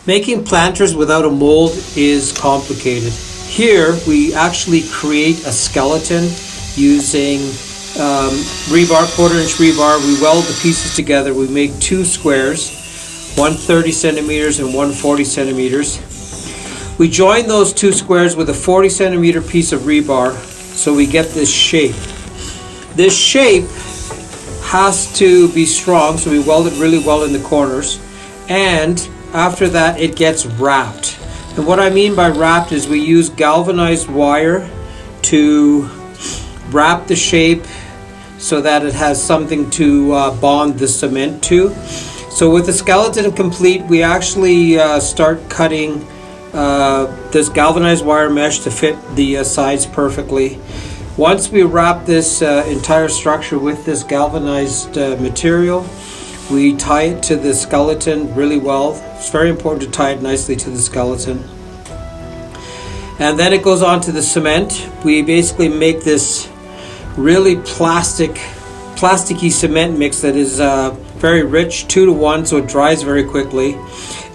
Making planters without a mold is complicated. Here we actually create a skeleton using rebar, 1/4-inch rebar. We weld the pieces together. We make two squares, one 30 centimeters and one 40 centimeters. We join those two squares with a 40 centimeter piece of rebar, so we get this shape. This shape has to be strong, so we weld it really well in the corners, and after that it gets wrapped. And what I mean by wrapped is we use galvanized wire to wrap the shape so that it has something to bond the cement to. So with the skeleton complete, we actually start cutting this galvanized wire mesh to fit the sides perfectly. Once we wrap this entire structure with this galvanized material, we tie it to the skeleton really well. It's very important to tie it nicely to the skeleton. And then it goes on to the cement. We basically make this really plasticky cement mix that is very rich, 2-to-1, so it dries very quickly.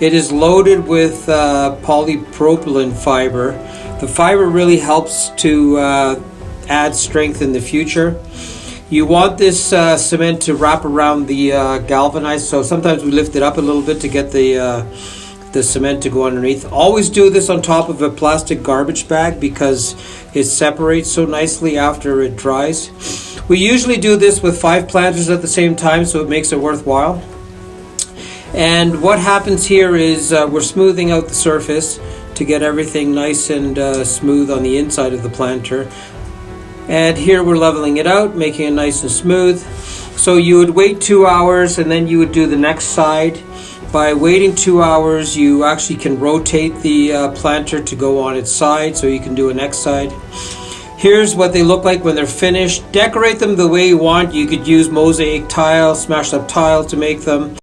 It is loaded with polypropylene fiber. The fiber really helps to add strength in the future. You want this cement to wrap around the galvanized, so sometimes we lift it up a little bit to get the cement to go underneath. Always do this on top of a plastic garbage bag because it separates so nicely after it dries. We usually do this with 5 planters at the same time, so it makes it worthwhile. And what happens here is we're smoothing out the surface to get everything nice and smooth on the inside of the planter. And here we're leveling it out, making it nice and smooth. So you would wait 2 hours and then you would do the next side. By waiting 2 hours, you actually can rotate the planter to go on its side, so you can do a next side. Here's what they look like when they're finished. Decorate them the way you want. You could use mosaic tile, smashed up tile to make them.